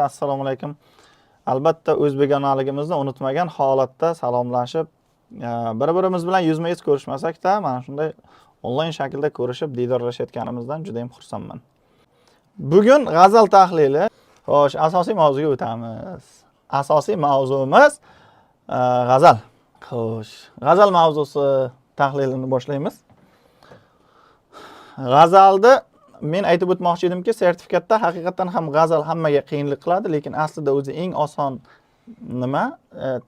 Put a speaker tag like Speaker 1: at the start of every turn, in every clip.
Speaker 1: Assalomu alaykum. Albatta o'z begonaligimizni unutmagan holatda salomlashib, bir-birimiz bilan yuzma-yuz ko'rishmasak-da, mana shunday onlayn shaklda ko'rishib, diydorlashayotganimizdan juda ham xursandman. Bugun g'azal tahlili. Xo'sh, asosiy mavzuga o'tamiz. Asosiy mavzuimiz g'azal. Xo'sh, g'azal mavzusi tahlilini boshlaymiz. G'azalda men aytib o'tmoqchi edimki, sertifikatda haqiqatan ham g'azal hammaga qiyinlik qiladi, lekin aslida o'zi eng oson nima?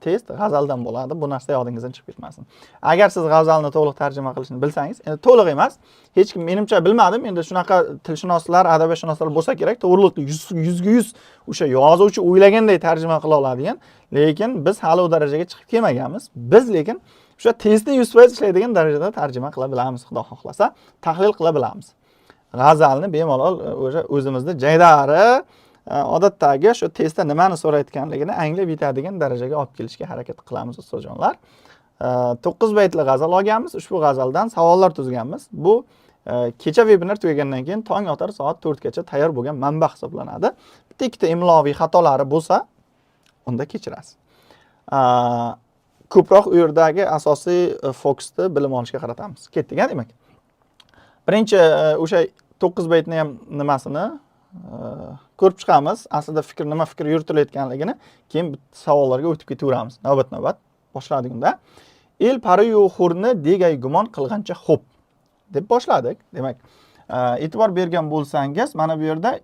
Speaker 1: Test g'azaldan bo'ladi. Bu narsa yodingizdan chiqib ketmasin. Agar siz g'azalni to'liq tarjima qilishni bilsangiz, endi to'liq emas, hech kim menimcha bilmadim, endi shunaqa tilshunoslar, adabiyotshunoslar bo'lsa kerak, to'g'rilikda 100% o'sha yozuvchi o'ylaganday tarjima qila oladigan, lekin biz hali u darajaga chiqib kelmaganmiz. Biz lekin o'sha testni 100% ishlaydigan darajada tarjima qila bilamiz, xudo xohlasa, tahlil qila bilamiz. G'azalni bemalol o'zimizda jaydari odatdagi shu testda nimani so'rayotganligini anglab yetadigan darajaga olib kelishga harakat qilamiz ustojonlar. 9 baytli g'azal olganmiz. Ushbu g'azaldan savollar tuzganmiz. Bu kecha webinar tugagandan keyin tong otar soat 4 gacha tayyor bo'lgan manba hisoblanadi. Bitta ikkita imloviy xatolari bo'lsa, unda kechirasiz. Ko'proq u yerdagi asosiy fokusni bilim olishga qaratamiz. Ketdik, demak. Birinchi o'sha 9 baytni ham nimasini ko'rib chiqamiz. Aslida nima fikr yuritilayotganligini, keyin savollarga o'tib ketaveramiz. Navbat-navbat boshladik unda. El pariyu hurni degay gumon qilgancha xo'p deb boshladik. Demak, e'tibor bergan bo'lsangiz, mana bu yerda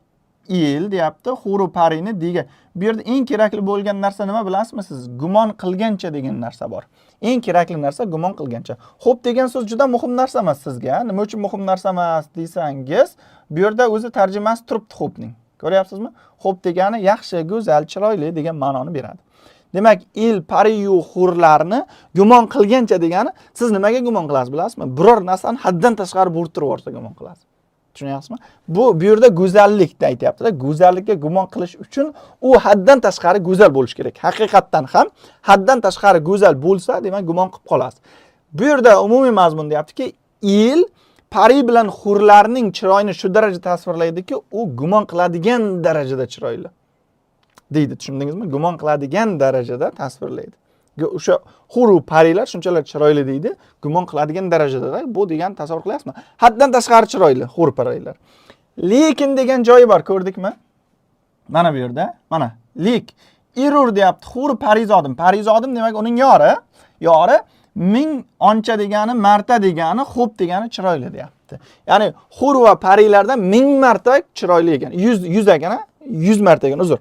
Speaker 1: el deyapti, huru parini degay. Bu yerda eng kerakli bo'lgan narsa nima bilasizmi siz? Gumon qilgancha degan narsa bor. Eng kerakli narsa gumon qilgancha. Xo'p degan so'z juda muhim narsa emas sizga. Nima uchun muhim narsa emas desangiz, bu yerda o'zi tarjimasi turibdi xo'pning. Ko'ryapsizmi? Xo'p degani yaxshi, go'zal, chiroyli degan ma'noni beradi. Demak, el pariyu hurlarni gumon qilgancha degani, siz nimaga gumon qilasiz bilasizmi? Biror narsani haddan tashqari bo'rttirib yuborsa gumon qilasiz. Tushunyapsizmi? Bu yerda go'zallikni aytayapti-da. Go'zallikka gumon qilish uchun u haddan tashqari go'zal bo'lish kerak. Haqiqatdan ham haddan tashqari go'zal bo'lsa, demak gumon qilib qolasiz. Bu yerda umumiy mazmun deyaptiki, el pari bilan hurlarning chiroyini shu darajada tasvirlaydiki, u gumon qiladigan darajada chiroyli. Deydi, tushundingizmi? Gumon qiladigan darajada tasvirlaydi. O'sha huru parilar shunchalar chiroyli deydi, gumon qiladigan darajada. Bu degan tasavvur qilyapsizmi? Haddan tashqari chiroyli huru parilar. Lekin degan joyi bor, ko'rdikmi? Mana bu yerda, mana lek irur deyapti. Huru parizodim. Parizodim demak uning yori. Yori ming oncha degani, marta degani, xo'p degani chiroyli deyapti. Ya'ni huru va parilardan 1000 marta chiroyli ekan. 100 ekan, 100 marta ekan, uzr.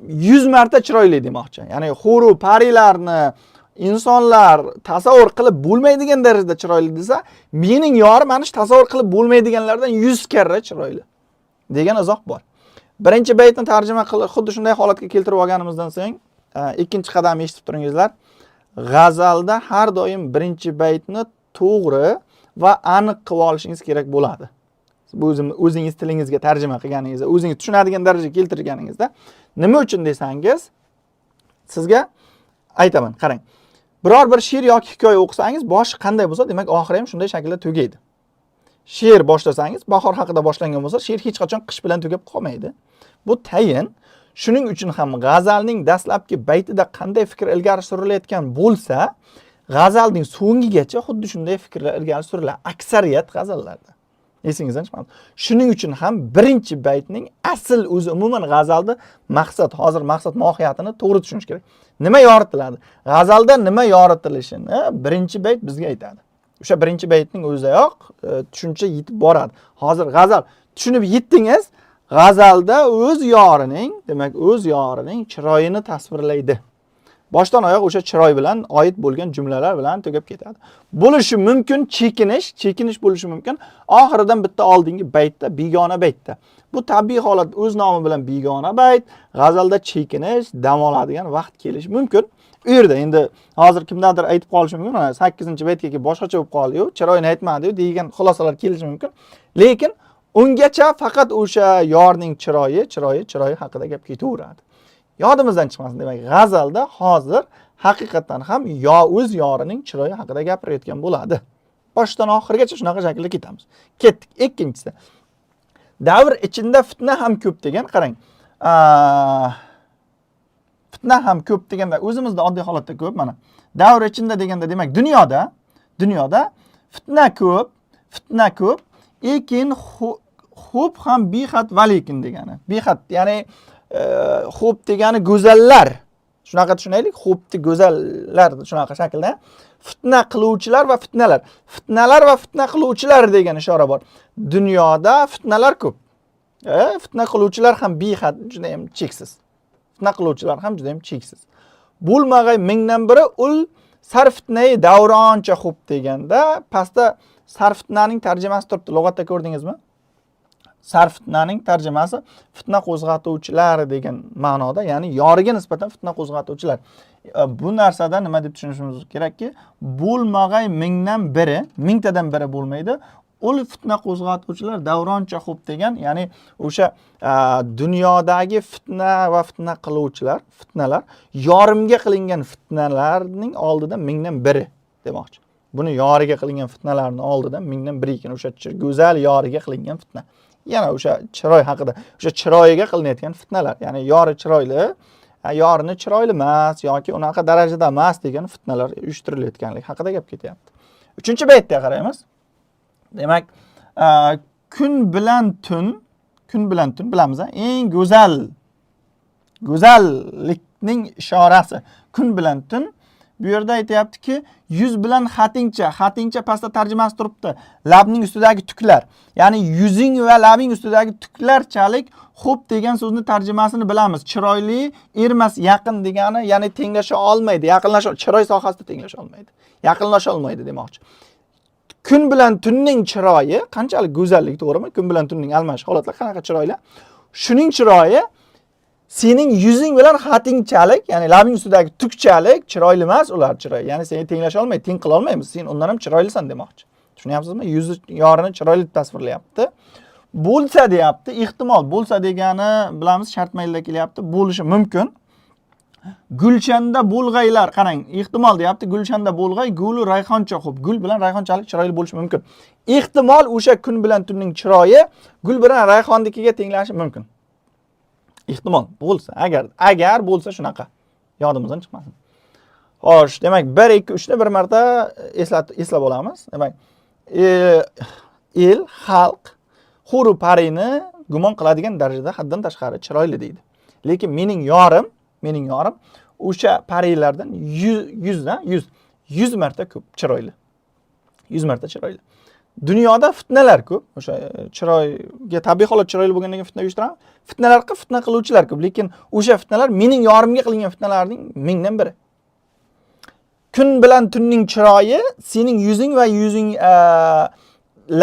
Speaker 1: 100 marta chiroyli demoqchi. Ya'ni huru parilarni insonlar tasavvur qilib bo'lmaydigan darajada chiroyli desa, mening yori mana shu tasavvur qilib bo'lmaydiganlardan 100 karra chiroyli degan izoh bor. Birinchi baytni tarjima qilib xuddi shunday holatga keltirib olganimizdan so'ng, ikkinchi qadamni eshitib turingizlar. G'azalda har doim birinchi baytni to'g'ri va aniq qilib olishingiz kerak bo'ladi. Bu o'zingiz tilingizga tarjima qilganingizda, o'zingiz tushunadigan darajaga keltirganingizda, nima uchun desangiz, sizga aytaman, qarang. Biror bir she'r yoki hikoya o'qisangiz, boshi qanday bo'lsa, demak oxiri ham shunday shaklda tugaydi. She'r boshlasangiz, bahor haqida boshlangan bo'lsa, she'r hech qachon qish bilan tugab qolmaydi. Bu tayin. Shuning uchun ham g'azalning dastlabki baytida qanday fikr ilgari surilayotgan bo'lsa, g'azalning so'ngigacha xuddi shunday fikrlar ilgari suriladi. Aksariyat g'azallarda. Esingizdan chiqmadi. Shuning uchun ham birinchi baytning asl o'zi umuman g'azalda maqsad, hozir maqsad mohiyatini to'g'ri tushunish kerak. Nima yoritiladi? G'azalda nima yoritilishini birinchi bayt bizga aytadi. O'sha birinchi baytning o'ziyoq tushuncha yetib boradi. Hozir g'azal tushunib yetdingiz, g'azalda o'z yorining, demak o'z yorining chiroyini tasvirlaydi. Boshdan oyoq o'sha chiroy bilan oid bo'lgan jumlalar bilan tugab ketadi. Bo'lishi mumkin chekinish bo'lishi mumkin. Oxiridan bitta oldingi baytda, begona baytda. Bu tabiiy holat, o'z nomi bilan begona bayt, g'azalda chekinish, dam oladigan vaqt kelishi mumkin. U yerda endi hozir kimdandir aytib qolishi mumkin, 8-baytga kelib boshqacha bo'lib qoldi-yu, chiroyini aytmadi-yu degan xulosalar kelishi mumkin. Lekin ungacha faqat o'sha yorning chiroyi haqida gap ketaveradi. Yodimizdan chiqmasin. Demak, g'azalda hozir haqiqatan ham o'z yorining chiroyi haqida gapirayotgan bo'ladi. Boshdan oxirigacha shunaqa shaklda ketamiz. Ketdik. Ikkinchisi. Davr ichida fitna ham ko'p degan, qarang. fitna ham ko'p deganda o'zimizda oddiy holatda ko'p mana. Davr ichida deganda demak dunyoda fitna ko'p, lekin xo'p ham bexat va lekin degani. Bexat ya'ni xo'p degani go'zallar. Shunaqa tushunaylik, xo'pni go'zallar shunaqa shaklda. Fitna qiluvchilar va fitnalar. Fitnalar va fitna qiluvchilar degan ishora bor. Dunyoda fitnalar ko'p. Fitna qiluvchilar ham bexat, juda ham cheksiz. Fitna qiluvchilar ham juda ham cheksiz. Bo'lmag'ay mingdan biri ul sarfitnai davroncha xo'p deganda pastda sarfitnaning tarjimasi turibdi. Lug'atda ko'rdingizmi? Sarfitnaning tarjimasi fitna qo'zg'atuvchilar degan ma'noda, ya'ni yoriga nisbatan fitna qo'zg'atuvchilar. Bu narsada nima deb tushunishimiz kerakki, bo'lmag'ay mingdan biri, mingtadan biri bo'lmaydi. Ul fitna qo'zg'atuvchilar davroncha xo'p degan, ya'ni o'sha dunyodagi fitna va fitna qiluvchilar, fitnalar yorimga qilingan fitnalarning oldida mingdan biri demoqchi. Buni yoriga qilingan fitnalarning oldida mingdan biri ekan, o'sha go'zal yoriga qilingan fitna. Yana o'sha chiroy haqida, o'sha chiroyiga qilinayotgan fitnalar, ya'ni yori chiroyli, yorini chiroyli emas yoki unaqa darajada emas degan fitnalar uyushtirilayotganlik haqida gap ketyapti. 3-baytga qaraymiz. Demak, kun bilan tun bilamiz, eng go'zallikning ishorasi kun bilan tun. Bu yerda aytayaptiki, yuz bilan xatingcha pastda tarjimasi turibdi. Labning ustidagi tuklar. Ya'ni yuzing va labing ustidagi tuklarchalik xo'p degan so'zni tarjimasini bilamiz. Chiroyli, ermas, yaqin degani, ya'ni tenglasha olmaydi, chiroy sohasida tenglasha olmaydi. Yaqinlasha olmaydi demoqchi. Kun bilan tunning chiroyi qanchalik go'zallik, to'g'rimi? Kun bilan tunning almashish holatlar qanaqa chiroyli? Shuning chiroyi sening yuzing bilan xatingchalik, ya'ni labing ustidagi tukchalik chiroyli emas ular chiroy. Ya'ni seni tenglasha olmaydi, teng qila olmaymiz. Sen undan ham chiroylisan demoqchi. Tushunyapsizmi? Yuzi yorini chiroyli deb tasvirlayapti. Bo'lsa deyapti, ehtimol bo'lsa degani bilamiz, shartmaylar kelyapti. Bo'lishi mumkin. Gulchanda bo'lg'aylar, qarang, ehtimol deyapti, gulchanda bo'lg'ay, gulu rayhoncha xo'p. Gul bilan rayhonchalik chiroyli bo'lishi mumkin. Ehtimol o'sha kun bilan tunning chiroyi gul bilan rayhonnikiga tenglashi mumkin. Ehtimol bo'lsa, agar bo'lsa shunaqa. Yodimizdan chiqmasin. Xo'sh, demak 1 2 3 ni bir marta eslab olamiz. Demak, el, xalq xuru parini gumon qiladigan darajada haddan tashqari chiroyli deydi. Lekin mening yorim o'sha parilardan 100 marta ko'p chiroyli. 100 marta chiroyli. Dunyoda fitnalar ko'p. O'sha chiroyga tabiiy holat chiroyli bo'lgandan keyin fitna uyushtiradi. Fitna qiluvchilar ko'p, lekin o'sha fitnalar mening yorimga qilingan fitnalarning mingdan biri. Kun bilan tunning chiroyi sening yuzing va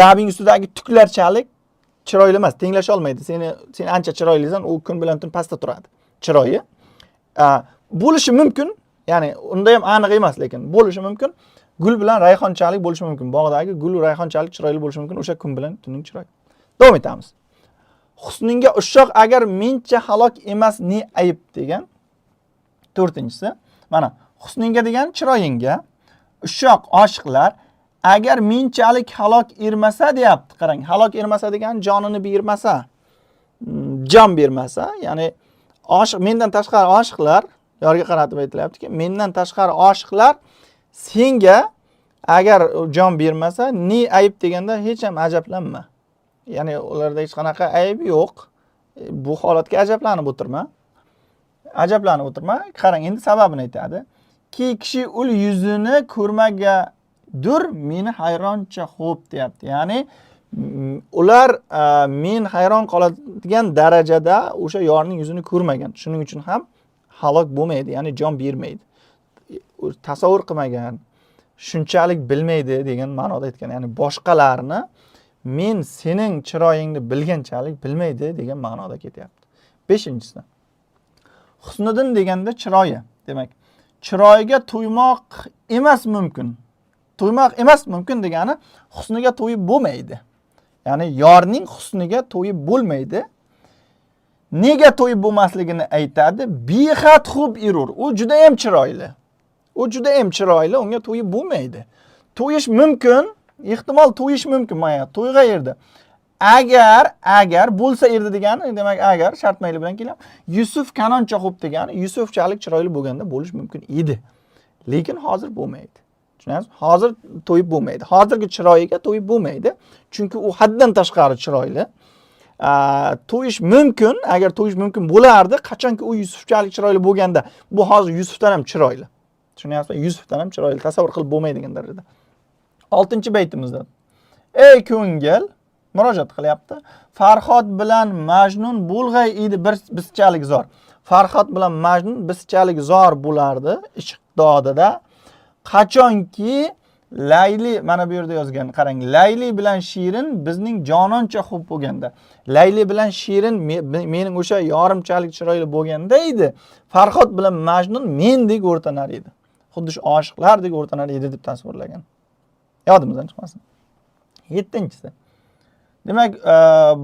Speaker 1: labing ustidagi tuklarchalik chiroyli emas, tenglasha olmaydi. Sen ancha chiroylisan, u kun bilan tun pastda turadi. Chiroyi bo'lishi mumkin, ya'ni unda ham aniq emas, lekin bo'lishi mumkin. Gul bilan rayhonchalik bo'lishi mumkin. Bog'dagi gul rayhonchalik chiroyli bo'lishi mumkin, o'sha kun bilan tunning chiroyi. Davom etamiz. Husningga ushoq agar mencha halok emas ne ayib degan 4-inchisi. Mana husningga degan chiroyingga ushoq oshiqlar agar menchalik halok ermasa deyapti. Qarang, halok ermasa degan jonini bermasa, jon bermasa, ya'ni mendan tashqari oshiqlar, yorga qaratib aytilyaptiki, mendan tashqari oshiqlar senga agar jon bermasa, ne ayib deganda hech ham ajablanma. Ya'ni ularda hech qanaqa ayb yo'q. Bu holatga ajablanib o'tirma. Qarang, endi sababini aytadi. Ki kishi ul yuzini ko'rmagadur meni hayroncha xo'p deyapti. Ya'ni ular men hayron qoladigan darajada o'sha yorning yuzini ko'rmagan. Shuning uchun ham halok bo'lmaydi, ya'ni jon bermaydi. Tasavvur qilmagan, shunchalik bilmaydi degan ma'noda aytgan. Ya'ni boshqalarni men sening chiroyingni bilganchalik bilmaydi degan ma'noda ketyapti. 5-inchisi. Husniddin deganda chiroyi. Demak, chiroyiga to'ymoq emas mumkin. To'ymoq emas mumkin degani husniga to'yib bo'lmaydi. Ya'ni yorning husniga to'yib bo'lmaydi. Nega to'yib bo'lmasligini aytadi. Bexat xo'p erur. U juda ham chiroyli. Unga to'yib bo'lmaydi. To'yish mumkin, ehtimol to'yish mumkin. Mana to'y qayerda? agar bo'lsa edi degani, demak agar shart mayli bilan kelyapti. Yusuf kanoncha xo'p degani, Yusufchalik chiroyli bo'lganda bo'lish mumkin edi. Lekin hozir bo'lmaydi. Tushunasizmi? Hozir to'yib bo'lmaydi. Hozirgi chiroyiga to'yib bo'lmaydi. Chunki u haddan tashqari chiroyli. To'yish mumkin, agar to'yish mumkin bo'lardi, qachonki u Yusufchalik chiroyli bo'lganda, bu hozir Yusufdan ham chiroyli. Tushunyapsizmi? Yusufdan ham chiroyli, tasavvur qilib bo'lmaydigan darajada. 6-baytimizda. Ey ko'ngil, murojaat qilyapti. Farhod bilan Majnun bo'lg'ay edi bizchalik zor. Farhod bilan Majnun bizchalik zor bo'lardi ishq dodida. Qachonki Layli, mana bu yerda yozgan, qarang. Layli bilan Shirin bizning jononcha xo'p bo'lganda. Layli bilan Shirin mening o'sha yorimchalik chiroyli bo'lganda edi. Farhod bilan Majnun mendek o'rtanar edi. Xuddi shu oshiqlardek o'rtanar edi deb tasvirlagan. Yodimizdan chiqmasin. 7-si. Demak,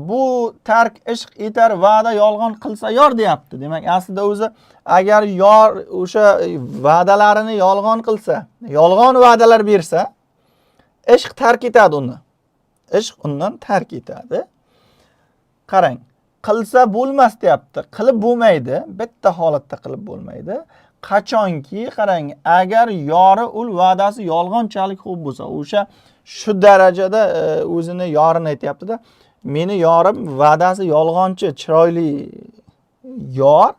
Speaker 1: bu tark ishq etar va'da yolg'on qilsa yor deyapti. Demak, aslida o'zi agar yor o'sha va'dalarini yolg'on qilsa, yolg'on va'dalar bersa, ishq tark etadi uni. Ishq undan tark etadi. Qarang, qilsa bo'lmas deyapti. Qilib bo'lmaydi, bitta holatda qilib bo'lmaydi. Qachonki, qarang, agar yori ul va'dasi yolg'onchalik xo'p bo'lsa, o'sha shu darajada o'zini yorini aytayapti-da, meni yorim va'dasi yolg'onchi, chiroyli yor,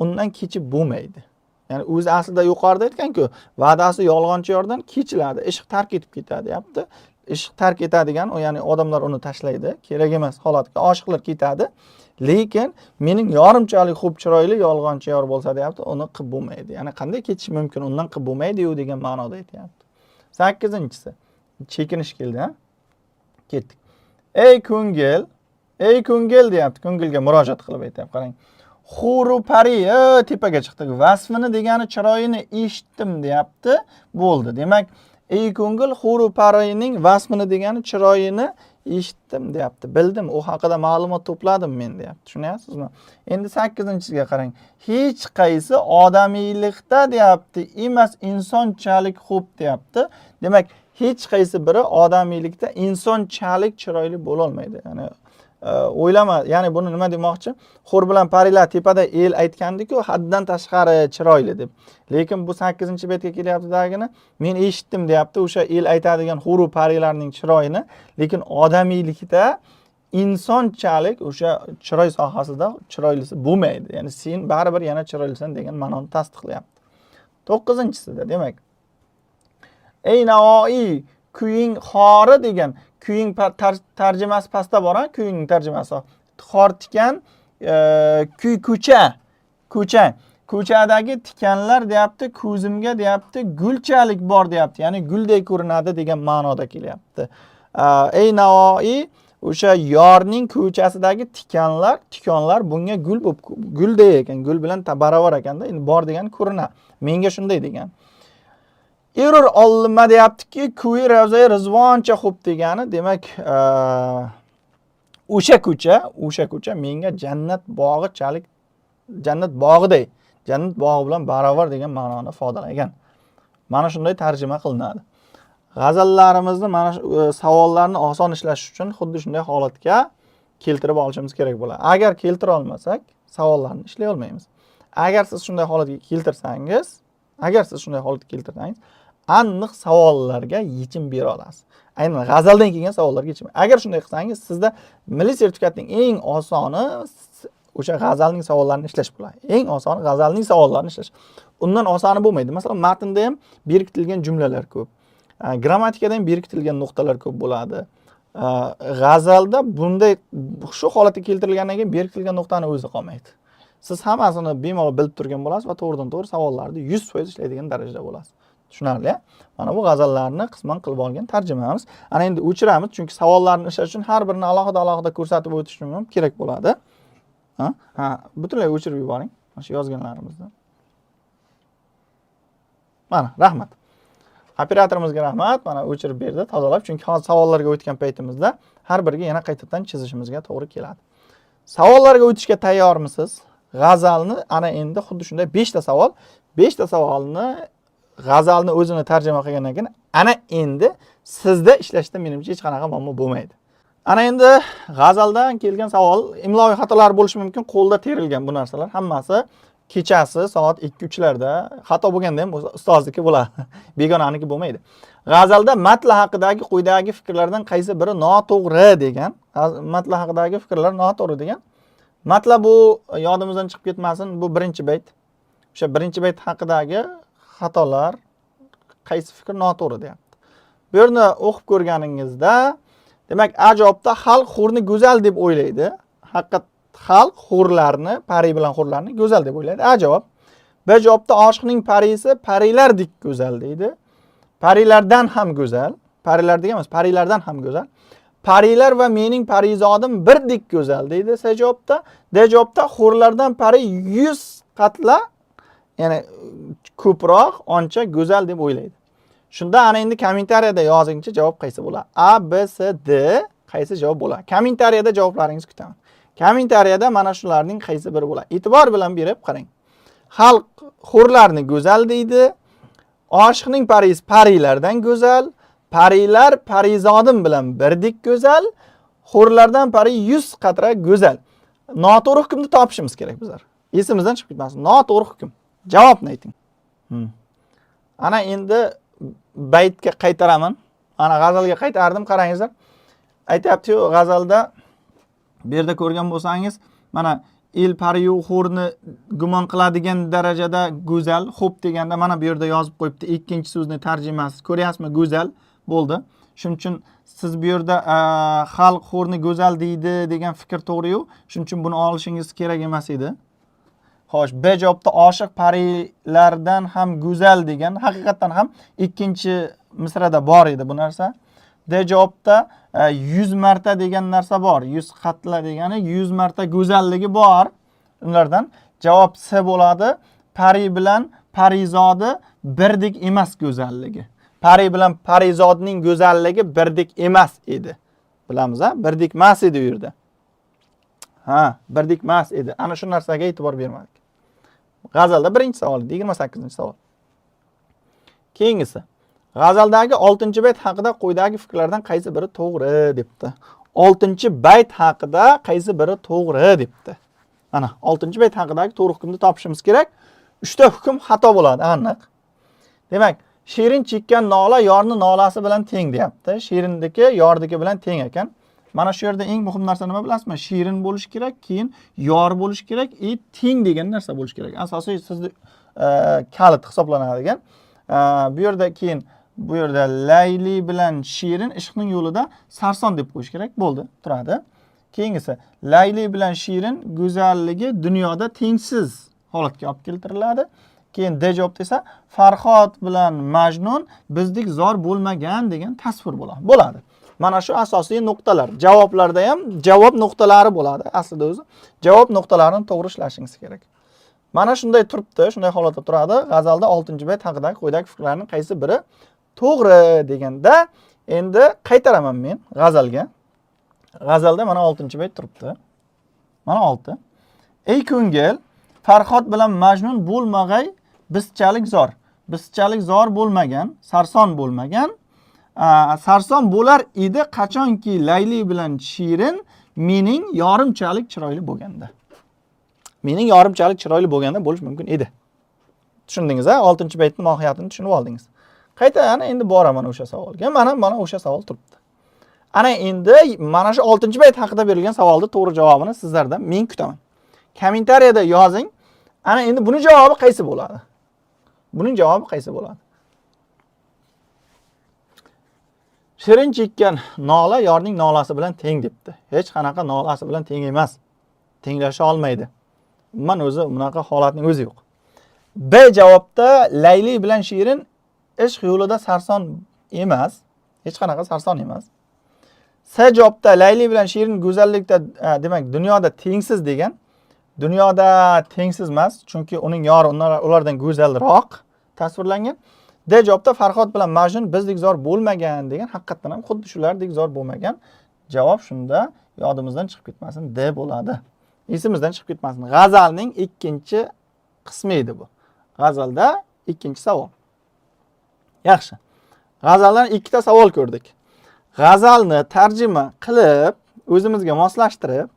Speaker 1: undan kechib bo'lmaydi. Ya'ni o'zi aslida yuqorida aytgan-ku, va'dasi yolg'onchi yordan kechiladi, ishq tark etib ketadi, deyapti. Ishq tark etadigan, ya'ni odamlar uni tashlaydi, kerak emas holatga oshiqlar ketadi. Lekin mening yorimchalik xo'p chiroyli yolg'onchi yor bo'lsa deyapti, uni qilib bo'lmaydi. Ya'ni qanday ketish mumkin, undan qilib bo'lmaydi-yu degan ma'noda aytayapti. 8-si. Chekinish keldi, ha? Ketdik. Ey ko'ngil deyapti. Ko'ngilga murojaat qilib aytayapti. Qarang. Xuru pari tepaga chiqdik. Vasfini degani chiroyini eshitdim deyapti. Bo'ldi. Demak, ey ko'ngil xuru parining vasfini degani chiroyini eshitdim deyapti. Bildim, u haqida ma'lumot to'pladim men deyapti. Tushunyapsizmi? Endi 8-siga qarang. Hech qaysi odamiylikda deyapti, emas insonchalik xo'p deyapti. Demak, hech qaysi biri odamiylikda insonchalik chiroyli bo'la olmaydi. Ya'ni o'ylama, ya'ni buni nima demoqchi? Xur bilan parilar tepada el aytgandiku, haddan tashqari chiroyli deb. Lekin bu 8-betga kelyapti-dagini, men eshitdim deyapti, o'sha el aytadigan xuru parilarning chiroyini, lekin odamiylikda insonchalik o'sha chiroy sohasida chiroylisi bo'lmaydi. Ya'ni sen baribir yana chiroylisan degan ma'noni tasdiqlayapti. 9-sida, demak, ey Navoiy, kuying xori degan, kuying tarjimasi pastda bor, kuying tarjimasi. Xor tikan, kuy ko'cha. Ko'chadagi tikanlar deyapti, ko'zimga deyapti, gulchalik bor deyapti. Ya'ni guldek ko'rinadi degan ma'noda kelyapti. Ey Navoiy, o'sha yorning ko'chasidagi tikonlar bunga gulday ekan, gul bilan barobar ekanda, endi bor degan ko'rinadi. Menga shunday degan. Error olma deyaptiki, kuyi ravzai rizvoncha xo'p degani, demak, o'sha ko'cha menga jannat bog'ichalik, jannat bog'iday, jannat bog'i bilan barobar degan ma'noni ifodalagan. Mana shunday tarjima qilinadi. G'azallarimizni mana shu savollarni oson ishlash uchun xuddi shunday holatga keltirib olishimiz kerak bo'ladi. Agar keltira olmasak, savollarni ishlay olmaymiz. Agar siz shunday holatga keltirsangiz, aniq savollarga yechim bera olasiz. Aynan g'azaldan kelgan savollarga yechim. Agar shunday qilsangiz, sizda milliy sertifikatning eng osoni o'sha g'azalning savollarini ishlash bo'ladi. Eng osoni g'azalning savollarini ishlash. Undan osoni bo'lmaydi. Masalan, matnda ham berkitilgan jumlalar ko'p. Grammatikada ham berkitilgan nuqtalar ko'p bo'ladi. G'azalda bunday shu holatga keltirilgandan keyin berkitilgan nuqtani o'zi qolmaydi. Siz hammasini bemalol bilib turgan bo'lasiz va to'g'ridan-to'g'ri savollarni 100% ishlaydigan darajada bo'lasiz. Tushunarli? Mana bu g'azallarni qisman qilib olgan tarjimamiz. Ana endi o'chiramiz, chunki savollarni ishlash uchun har birini alohida ko'rsatib o'tishim kerak bo'ladi. Butunlay o'chirib yuboring. Mana shu yozganlarimizdan. Mana, rahmat. Operatorimizga rahmat. Mana o'chirib berdi, tozalab, chunki hozir savollarga o'tgan paytimizda har biriga yana qaytadan chizishimizga to'g'ri keladi. Savollarga o'tishga tayyormisiz? G'azalni ana endi xuddi shunday 5 ta savol, 5 ta savolni g'azalni o'zini tarjima qilgandan keyin ana endi sizda ishlashda menimcha hech qanaqa muammo bo'lmaydi. Ana endi g'azaldan kelgan savol, imloviy xatolar bo'lishi mumkin, qo'lda terilgan bu narsalar hammasi kechasi soat 2-3larda xato bo'lganda ham ustozniki bo'ladi. Begonaniki bo'lmaydi. G'azalda matla haqidagi quyidagi fikrlardan qaysi biri noto'g'ri degan. Matla haqidagi fikrlar noto'g'ri degan. Matla bu yodimizdan chiqib ketmasin, bu birinchi bayt. O'sha birinchi bayt haqidagi xatolar qaysi fikr noto'g'ri deyapti. Bu yerni o'qib ko'rganingizda, demak, A javobda xalq hurni go'zal deb o'ylaydi. Haqiqat xalq hurlarni, pari bilan hurlarni go'zal deb o'ylaydi. A javob. B javobda oshiqning parisi parilardek go'zal deydi. Parilardan ham go'zal. Parilar degan emas, parilardan ham go'zal. Parilar va mening parizodim birdek go'zal deydi C javobda. D javobda hurlardan pari 100 qatla, ya'ni ko'proq, oncha go'zal deb o'ylaydi. Shunda ana endi kommentariyada yozingchi javob qaysi bo'ladi? A, B, C, D qaysi javob bo'ladi? Kommentariyada javoblaringizni kutaman. Kommentariyada mana shularning qaysi biri bo'ladi? E'tibor bilan berib qarang. Xalq hurlarni go'zal deydi. Oshiqning parisi parilardan go'zal. Parilar parizodim bilan birdek go'zal. Hurlardan pari 100 qatra go'zal. Noto'g'ri hukmni topishimiz kerak bizlar. Esimizdan chiqib ketmasin. Noto'g'ri hukm. Javobni ayting. Ana endi baytga qaytaraman. Ana g'azalga qaytardim, qarangizlar. Aytayapti-yu, g'azalda bu yerda ko'rgan bo'lsangiz, mana el pariyu hurni gumon qiladigan darajada go'zal, xo'p deganda mana bu yerda yozib qo'yibdi. Ikkinchi so'zni tarjimasi. Ko'ryapsizmi? Go'zal bo'ldi. Shuning uchun siz bu yerda xalq hurni go'zal deydi degan fikr to'g'ri-yu. Shuning uchun buni olishingiz kerak emas edi. Xo'sh, B javobda oshiq parilardan ham go'zal degan, haqiqatan ham ikkinchi misrada bor edi bu narsa. D javobda 100 marta degan narsa bor. 100 qatla degani 100 marta go'zalligi bor. Ulardan javob C bo'ladi. Pari bilan parizodi birdek emas go'zalligi. Pari bilan parizodning go'zalligi birdek emas edi. Bilamiz, ha? Birdek emas edi u yerda. Ha, birdek emas edi. Ana shu narsaga e'tibor bermadik. G'azalda birinchi savol, 28-savol. Keyingisi. G'azaldagi 6-bayt haqida quyidagi fikrlardan qaysi biri to'g'ri debdi. 6-bayt haqida qaysi biri to'g'ri debdi. Mana 6-bayt haqidagi to'g'ri hukmni topishimiz kerak. 3 ta hukm xato bo'ladi, aniq. Demak, Shirin chekkan nola yorni nolasi bilan teng deyapti. Shirindagi yordiki bilan teng ekan. Mana shu yerda eng muhim narsa nima bilasizmi? Shirin bo'lish kerak, keyin yor bo'lish kerak, teng degan narsa bo'lish kerak. Asosiy sizni kalit hisoblanadigan. Bu yerda keyin bu yerda Layli bilan Shirin ishqning yo'lida sarson deb qo'yish kerak. Bo'ldi, turadi. Keyingisi Layli bilan Shirin go'zalligi dunyoda tengsiz holatga olib keltiriladi. Keyin D javobda esa Farhod bilan Majnun bizdek zor bo'lmagan degan tasvir bo'ladi. Mana shu asosiy nuqtalar. Javoblarda ham javob nuqtalari bo'ladi. Aslida o'zi javob nuqtalarini to'g'ri ishlashingiz kerak. Mana shunday turibdi, shunday holatda turadi. G'azalda 6-bayt haqidagi quyidagi fikrlarning qaysi biri to'g'ri deganda, endi qaytaraman men g'azalga. G'azalda mana 6-bayt turibdi. Mana 6. Ey ko'ngil, Farhod bilan Majnun bo'lmag'ay bizchalik zor. Bizchalik zor bo'lmagan, sarson bo'lmagan. Sarson bo'lar edi qachonki Layli bilan Shirin mening yorimchalik chiroyli bo'lganda. Mening yorimchalik chiroyli bo'lganda bo'lish mumkin edi. Tushundingiz, ha? 6-baytning mohiyatini tushunib oldingiz. Qayta ana endi boraman o'sha savolga. Mana o'sha savol turibdi. Ana endi mana shu 6-bayt haqida berilgan savolning to'g'ri javobini sizlardan men kutaman. Kommentariyada yozing. Ana endi buning javobi qaysi bo'ladi? Buning javobi qaysi bo'ladi? Shirin chekkan nola yorning nolasi bilan teng debdi. Hech qanaqa nolasi bilan teng emas. Tenglasha olmaydi. Umuman o'zi bunaqa holatning o'zi yo'q. B javobda Layli bilan Shirin ishq yo'lida sarson emas. Hech qanaqa sarson emas. C javobda Layli bilan Shirin go'zallikda, demak, dunyoda tengsiz degan. Dunyoda tengsiz emas, chunki uning yori ulardan go'zalroq tasvirlangan. D javobda Farhod bilan Majnun bizdek zor bo'lmagan degan, haqiqatan ham xuddi shulardek zor bo'lmagan. Javob shunda yodimizdan chiqib ketmasin, D bo'ladi. Esimizdan chiqib ketmasin. G'azalning ikkinchi qismi edi bu. G'azalda ikkinchi savol. Yaxshi. G'azaldan ikkita savol ko'rdik. G'azalni tarjima qilib o'zimizga moslashtirib,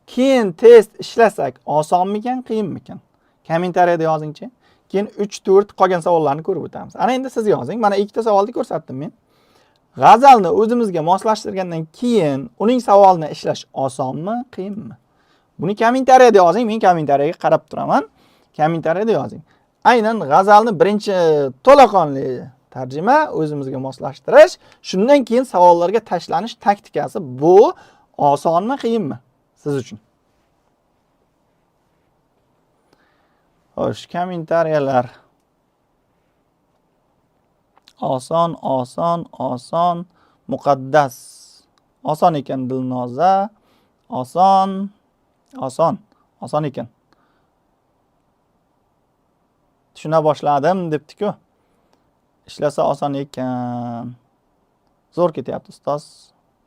Speaker 1: keyin test ishlasak osonmikan, qiyinmikan? Kommentariyada yozingchi. Keyin 3-4 qolgan savollarni ko'rib o'tamiz. Ana endi siz yozing. Mana ikkita savolni ko'rsatdim men. G'azalni o'zimizga moslashtirgandan keyin uning savolini ishlash osonmi, qiyinmi? Buni kommentariyada yozing. Men kommentariyaga qarab turaman. Kommentariyada yozing. Aynan g'azalni birinchi to'laqonli tarjima, o'zimizga moslashtirish, shundan keyin savollarga tashlanish taktikasi bu osonmi, qiyinmi siz uchun? Xo'sh, kommentariyalar. Oson, muqaddas. Oson ekan Dilnoza. Oson ekan. Tushuna boshladim debdi-ku. Ishlasa oson ekan. Zo'r ketyapti ustoz.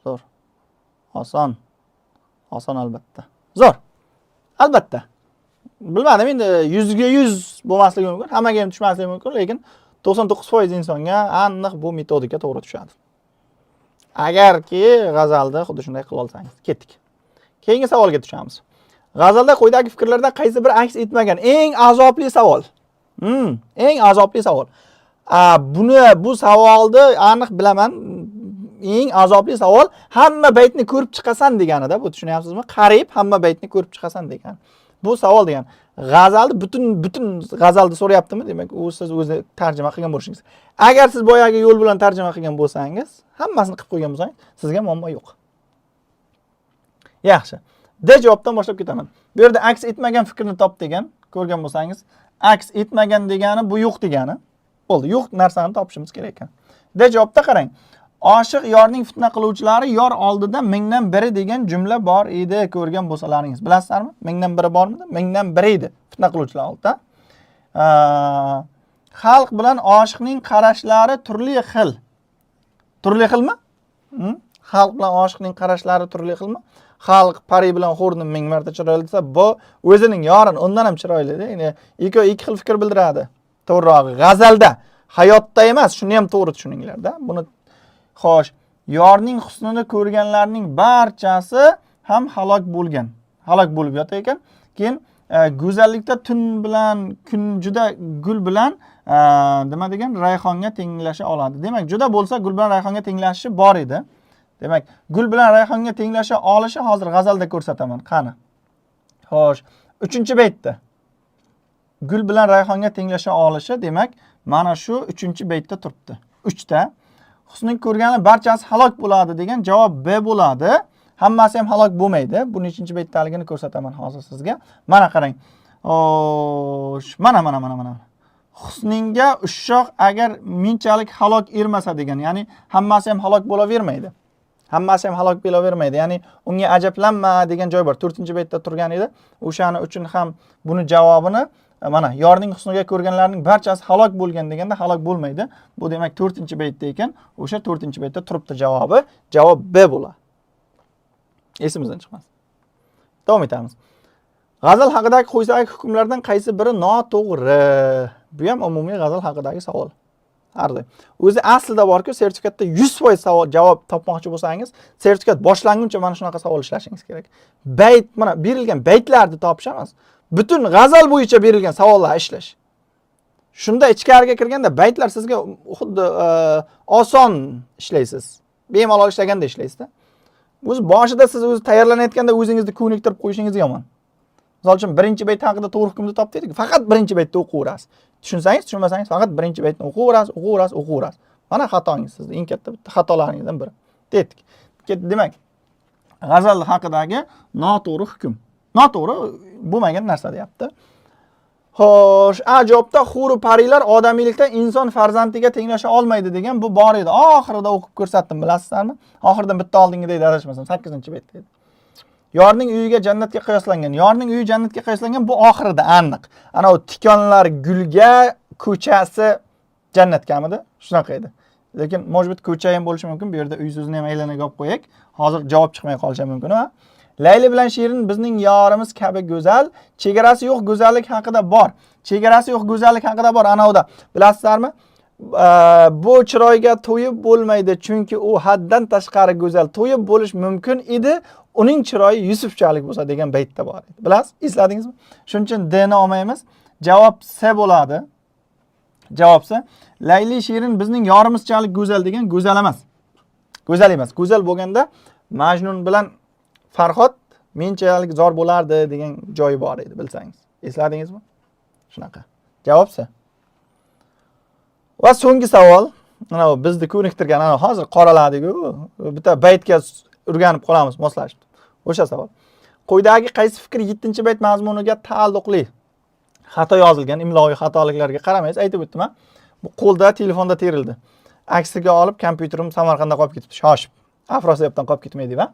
Speaker 1: Zo'r. Oson albatta. Zo'r. Albatta. Bilmadim, endi 100 ga 100 bo'lmasligi mumkin, hammaga ham tushmasligi mumkin, lekin 99% insonga aniq bu metodika to'g'ri tushadi. Agarki g'azalda xuddi shunday qila olsangiz. Ketdik. Keyingi savolga tushamiz. G'azalda quyidagi fikrlardan qaysi biri aks etmagan eng azobli savol? Eng azobli savol. Bu savolni aniq bilaman. Eng azobli savol hamma baytni ko'rib chiqasan deganida, bu tushunyapsizmi? Qarib hamma baytni ko'rib chiqasan degan. Bu savol degan. G'azalni butun g'azalni so'rayaptimi? Demak, u siz o'zi tarjima qilgan bo'lishingiz. Agar siz boyagi yo'l bilan tarjima qilgan bo'lsangiz, hammasini qilib qo'ygan bo'lsangiz, sizga muammo yo'q. Yaxshi. D javobdan boshlab ketaman. Bu yerda aks etmagan fikrni top degan, ko'rgan bo'lsangiz, aks etmagan degani bu yo'q degani. Bo'ldi, yo'q narsani topishimiz kerak ekan. D javobda qarang. Oshiq yorning fitna qiluvchilari yor oldida mingdan biri degan jumla bor edi, ko'rgan bo'lsalaringiz. Bilasizlarmi? Mingdan biri bormidi? Mingdan biri edi fitna qiluvchilar oldida. Xalq bilan oshiqning qarashlari turli xil. Turli xilmi? Xalq bilan oshiqning qarashlari turli xilmi? Xalq pari bilan xo'rni ming marta chiroyli desa, bu o'zining yorini undan ham chiroyli-da. Ya'ni ikki xil fikr bildiradi. To'g'rirog'i g'azalda, hayotda emas, shuni ham to'g'ri tushuninglar-da. Buni xo'sh, yorning husnini ko'rganlarning barchasi ham halok bo'lgan. Halok bo'lib yotar ekan. Keyin go'zallikda tun bilan kun juda gul bilan nima degan rayhonga tenglasha oladi. Demak, juda bo'lsa gul bilan rayhonga tenglashishi bor edi. Demak, gul bilan rayhonga tenglasha olishi hozir g'azalda ko'rsataman. Qani? Xo'sh, 3-baytda. Gul bilan rayhonga tenglasha olishi, demak, mana shu 3-baytda turibdi. 3ta. Husni ko'rganlar barchasi halok bo'ladi degan javob B bo'ladi. Hammasi ham halok bo'lmaydi. Bu nechinchi baytdaligini ko'rsataman hozir sizga. Mana qarang. Xo'sh, mana. Husninga ushoq agar menchalik halok ermasa degan, ya'ni hammasi ham halok bo'lavermaydi. Ya'ni unga ajablanma degan joy bor. 4-baytda turgan edi. O'shani uchun ham buni javobini mana yorning husniga ko'rganlarning barchasi halok bo'lgan deganda halok bo'lmaydi. Bu demak 4-baytda ekan. O'sha 4-baytda turibdi javobi. Javob B bo'ladi. Esimizdan chiqmas. Davom etamiz. G'azal haqidagi qo'ysak hukmlardan qaysi biri noto'g'ri? Bu ham umumiy g'azal haqidagi savol. Har doim. O'zi aslida bor-ku, sertifikatda 100% savol javob topmoqchi bo'lsangiz, sertifikat boshlanguncha mana shunaqa savol ishlashingiz kerak. Bayt, mana berilgan baytlarni topish emas, butun g'azal bo'yicha berilgan savollar ishlash. Shunda ichkariga kirganda baytlar sizga xuddi oson ishlaysiz. Bemalol ishlaganda ishlaysiz-da. O'zi boshida siz o'zi tayyorlanayotganda o'zingizni ko'niktirib qo'yishingiz yomon. Misol uchun birinchi bayt haqida to'g'ri hukmni topdik, faqat birinchi baytda o'qiyverasiz. Tushunsangiz, tushunmasangiz faqat birinchi baytni o'qiyverasiz. Mana xatongiz, sizning eng katta xatolaringizdan biri. Tetdik. Demak, g'azal haqidagi noto'g'ri hukm. Noto'g'ri bo'lmagan narsa deyapti. Xo'sh, javobda huri parilar odamiylikda inson farzandiga tenglasha olmaydi degan bu bor edi. Oxirida o'qib ko'rsatdim, bilasizlarmi? Oxirida bitta oldingi deydi, adashmasam 8-bayt deydi. Yorning uyiga jannatga qiyoslangan. Yorning uyi jannatga qiyoslangan bu oxirida aniq. Ana u tikonlar gulga ko'chasi jannatgamidi? Shunaqa edi. Lekin может ko'cha ham bo'lishi mumkin. Bu yerda uy so'zini ham aylanaga olib qo'yak. Hozir javob chiqmay qolishi mumkin, ha? Layli bilan Shirin bizning yorimiz kabi go'zal, chegarasi yo'q go'zallik haqida bor. Chegarasi yo'q go'zallik haqida bor ana unda. Bilasizlarmi? bu chiroyga to'yib bo'lmaydi, chunki u haddan tashqari go'zal. To'yib bo'lish mumkin edi, uning chiroyi Yusufchalik bo'lsa degan baytda bor edi. Bilasiz? Esladingizmi? Shuning uchun D ni olmaymiz. Javob C bo'ladi. Javob C. Layli Shirin bizning yorimizchalik go'zal degan go'zal emas. Go'zal emas. Go'zal bo'lganda Majnun bilan Farhod menchalik zor bo'lardi degan joyi bor edi, bilsangiz. Esladingizmi? Shunaqa. Javob C. Va so'nggi savol, mana bizni ko'niktirgan, ana hozir qoraladiku, bitta baytga o'rganib qolamiz, moslashib. O'sha savol. Quyidagi qaysi fikr 7-bayt mazmuniga taalluqli? Xato yozilgan, imloviy xatoliklarga qaramaysiz, aytib o'tdim. Bu qo'lda, telefonda terildi. Aksiga olib kompyuterim Samarqandda qolib ketibdi, shoshib. Afrosiyobdan qolib ketmaydi va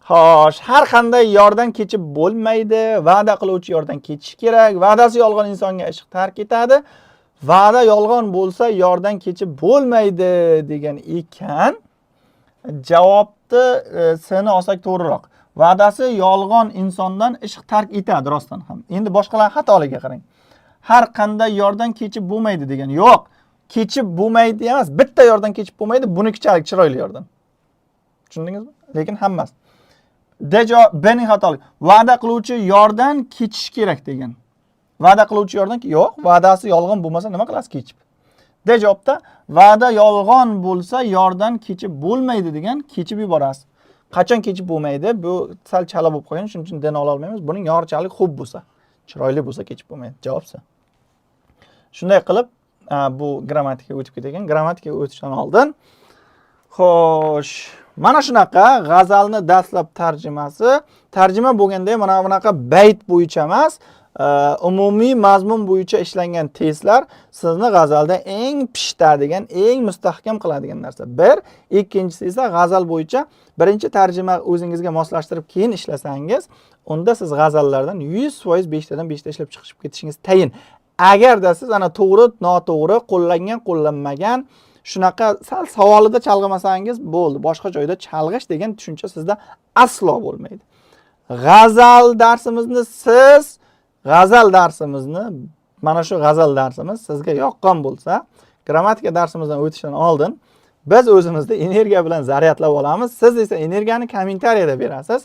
Speaker 1: xo'sh, har qanday yordan kechib bo'lmaydi, va'da qiluvchi yordan kechish kerak. Va'dasi yolg'on insonga ishq tark etadi. Va'da yolg'on bo'lsa yordan kechib bo'lmaydi degan ekan. Javobni seni olsak to'g'riroq. Va'dasi yolg'on insondan ishq tark etadi rostdan ham. Endi boshqalar xatoligiga qarang. Har qanday yordan kechib bo'lmaydi degan. Yo'q, kechib bo'lmaydi emas, bitta yordan kechib bo'lmaydi, bunikichalik chiroyli yordan. Tushundingizmi? Lekin hammasi. B'ning xatolik. Va'da qiluvchi yordan kechish kerak degan. Va'da qiluvchi yordan yo'q, va'dasi yolg'on bo'lmasa nima qilasiz kechib? D javobda va'da yolg'on bo'lsa yordan kechib bo'lmaydi degan, kechib yuborasiz. Qachon kechib bo'lmaydi? Bu sal chala bo'lib qolgan, shuning uchun deni ola olmaymiz. Buning yorchalik xo'p bo'lsa, chiroyli bo'lsa kechib bo'lmaydi. Javobsa. Shunday qilib, bu grammatikaga o'tib ketgan. Grammatikaga o'tishdan oldin xo'sh, mana shunaqa g'azalni dastlab tarjimasi, tarjima bo'lganda mana bunaqa bayt bo'yicha emas, umumiy mazmun bo'yicha ishlangan testlar sizni g'azalda eng pishitadigan, eng mustahkam qiladigan narsa. Bir, ikkinchisi esa g'azal bo'yicha birinchi tarjima o'zingizga moslashtirib keyin ishlasangiz, unda siz g'azallardan 100% 5 tadan 5 ta ishlab chiqib ketishingiz tayin. Agarda siz ana to'g'ri, noto'g'ri, qo'llangan, qo'llanmagan shunaqa sal savolida chalg'imasangiz bo'ldi. Boshqa joyda chalg'ish degan tushuncha sizda aslo bo'lmaydi. G'azal darsimizni mana shu g'azal darsimiz sizga yoqqan bo'lsa, grammatika darsimizdan o'tishdan oldin biz o'zimizni energiya bilan zaryadlab olamiz. Siz esa energiyani kommentariyada berasiz.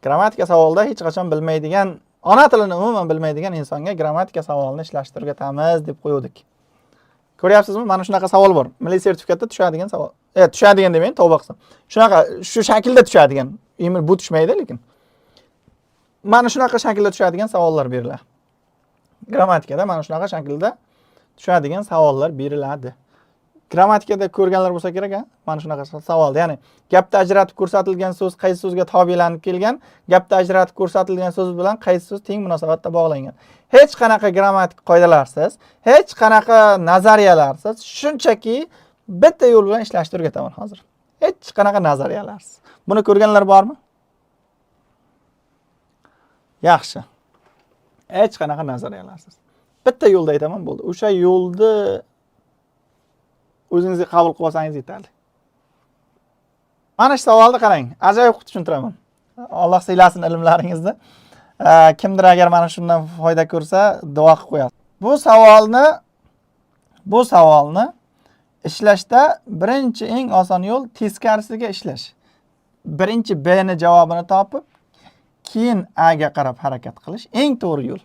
Speaker 1: Grammatika savolda hech qachon bilmaydigan, ona tilini umuman bilmaydigan insonga grammatika savolini ishlashtirib o'tamiz deb qo'ydik. Ko'ryapsizmi? Mana shunaqa savol bor. Milliy sertifikatda tushadigan savol. Tushadigan demayman, tavba qilsam. Shunaqa shu shaklda tushadigan. Bu tushmaydi lekin. Mana shunaqa shaklda tushadigan savollar beriladi. Grammatikada mana shunaqa shaklda tushadigan savollar beriladi. Grammatikada ko'rganlar bo'lsa kerak, mana shunaqa savol. Ya'ni gapda ajratib ko'rsatilgan so'z qaysi so'zga tobelanib kelgan, gapda ajratib ko'rsatilgan so'z bilan qaysi so'z teng munosabatda bog'langan. Hech qanaqa grammatik qoidalarsiz, hech qanaqa nazariyalarsiz, shunchaki bitta yo'l bilan ishlashtirib o'taman hozir. Hech qanaqa nazariyalarsiz. Buni ko'rganlar bormi? Yaxshi. Hech qanaqa nazariyalarsiz. Bitta yo'lda aytaman bo'ldi. O'sha yo'lni o'zingizga qabul qilib olsangiz yetarli. Mana shu savolni qarang. Ajoyib qilib tushuntiraman. Alloh siylasin ilmlaringizni. Kimdir agar mana shundan foyda ko'rsa, duo qilib qo'yasiz. Bu savolni ishlashda birinchi eng oson yo'l teskarisiga ishlash. Birinchi B ni javobini topib, keyin A ga qarab harakat qilish eng to'g'ri yo'l.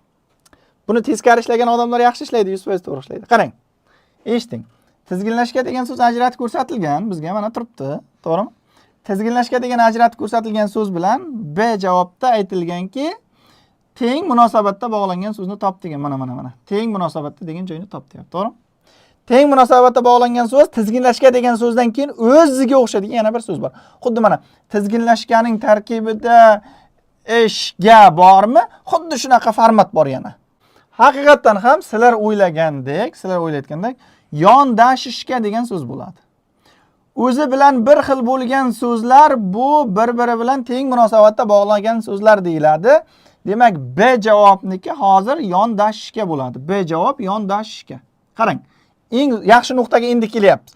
Speaker 1: Buni teskari ishlagan odamlar yaxshi ishlaydi, 100% to'g'ri ishlaydi. Qarang. Eshiting. Tizginlashga degan so'z ajratib ko'rsatilgan, bizga mana turibdi, to'g'rimi? Tizginlashga degan ajratib ko'rsatilgan so'z bilan B javobda aytilganki, teng munosabatda bog'langan so'zni top degan, mana. Teng munosabatda degan joyni top deyapti, to'g'rimi? Teng munosabatda bog'langan so'z tizginlashga degan so'zdan keyin o'ziga o'xshaydigan yana bir so'z bor. Xuddi mana tizginlashganing tarkibida ishga bormi? Xuddi shunaqa format bor yana. Haqiqatan ham sizlar o'ylayotgandek, yondashishga degan so'z bo'ladi. O'zi bilan bir xil bo'lgan so'zlar bu bir-biri bilan teng munosabatda bog'langan so'zlar deyiladi. Demak, B javobniki hozir yondashishga bo'ladi. B javob yondashishga. Qarang, eng yaxshi nuqtaga endi kelyapmiz.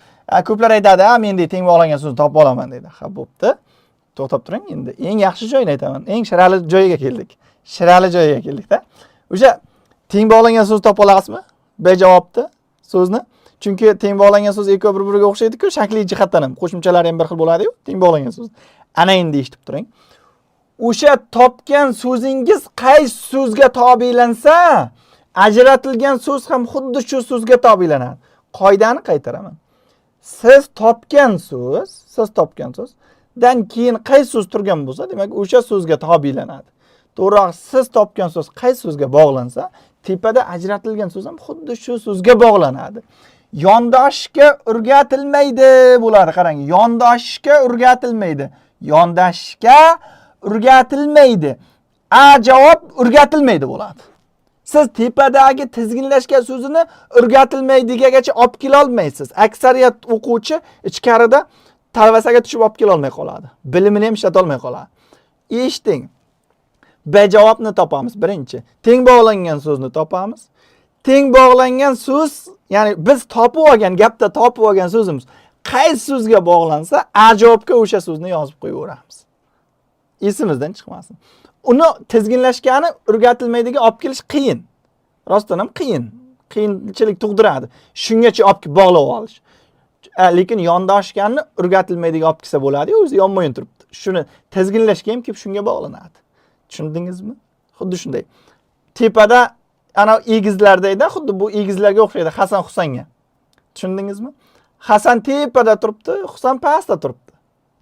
Speaker 1: Ko'plar aytadi, "Men teng bog'langan so'zni topib olaman" deydi. Ha, bo'pti. To'xtab turing endi. Eng yaxshi joyni aytaman. Eng shirali joyiga keldik. Shirali joyiga keldik-da. O'sha teng bog'langan so'zni topa olasizmi? B javobni so'zni. Chunki teng bog'langan so'z ikkovi bir-biriga o'xshaydi-ku, shakliy jihatdan ham, qo'shimchalari ham bir xil bo'ladi-yu, teng bog'langan so'z. Ana endi eshitib turing. O'sha topgan so'zingiz qaysi so'zga tobelansa, ajratilgan so'z ham xuddi shu so'zga tobelanadi. Qoidani qaytaraman. Siz topgan so'zdan keyin qaysi so'z turgan bo'lsa, demak o'sha so'zga tobelanadi. To'g'ri, siz topgan so'z qaysi so'zga bog'lansa, tepada ajratilgan so'z ham xuddi shu so'zga bog'lanadi. Yondoshishga o'rgatilmaydi bo'ladi, qarang. Yondoshishga o'rgatilmaydi. Yondashishga o'rgatilmaydi. Javob o'rgatilmaydi bo'ladi. Siz tepadagi tizginlashgan so'zini o'rgatilmaydigagacha olib kela olmaysiz. Aksariyat o'quvchi ichkarida talvasaga tushib olib kela olmay qoladi. Bilimini ham ishlata olmay qoladi. Eshiting. B javobni topamiz birinchi. Teng bog'langan so'zni topamiz. Teng bog'langan so'z, ya'ni biz topib olgan, gapda topib olgan so'zimiz qaysi so'zga bog'lansa, javobga o'sha so'zni yozib qo'yaveramiz. Esimizdan chiqmasin. Uni tizginlashgani o'rgatilmaydiga olib kelish qiyin. Rostdan ham qiyin. Qiyinchilik tug'diradi. Shungacha olib bog'lab olish. Lekin yondoshganni o'rgatilmaydiga olib kelsa bo'ladi-yu, o'zi yonma-yon turibdi. Shuni tizginlashga ham kelib shunga bog'lanadi. Tushundingizmi? Xuddi shunday. Tepada ana egizlardayda, xuddi bu egizlarga o'xshaydi, Hasan Husanga. Tushundingizmi? Hasan tepada turibdi, Husan pastda turibdi.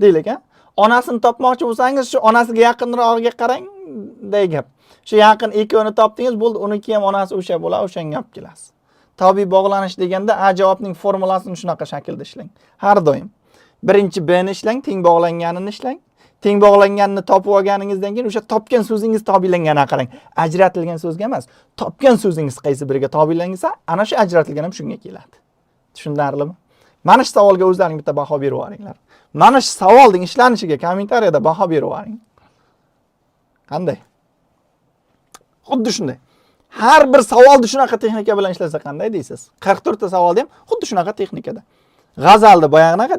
Speaker 1: Deylik, ha? Onasini topmoqchi bo'lsangiz, shu onasiga yaqinroqga qarang, degan gap. Shu yaqin ikkovini topdingiz, bo'ldi, uniki ham onasi o'sha bo'ladi, o'shanga olib kelasiz. Tobiy bog'lanish deganda javobning formulasini shunaqa shaklda ishlang. Har doim. Birinchi B ni ishlang, teng bog'langanini ishlang. Teng bog'langanini topib olganingizdan keyin o'sha topgan so'zingiz tobelanganiga qarang. Ajratilgan so'zga emas, topgan so'zingiz qaysi biriga tobelansa, ana shu ajratilgan ham shunga keladi. Tushunarlimi? Mana shu savolga o'zlaring bitta baho berib yuboringlar. Mana shu savolning ishlanishiga kommentariyada baho berib yuboring. Qanday? Xuddi shunday. Har bir savolni shunaqa texnika bilan ishlasa qanday deysiz? 44 ta savolda ham xuddi shunaqa texnikada. G'azalda boyag'inaqa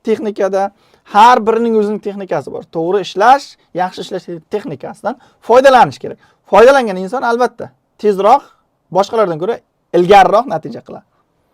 Speaker 1: texnikada har birining o'zining texnikasi bor. To'g'ri ishlash, yaxshi ishlash texnikasidan foydalanish kerak. Foydalangan inson albatta tezroq, boshqalardan ko'ra ilgariroq natija qiladi.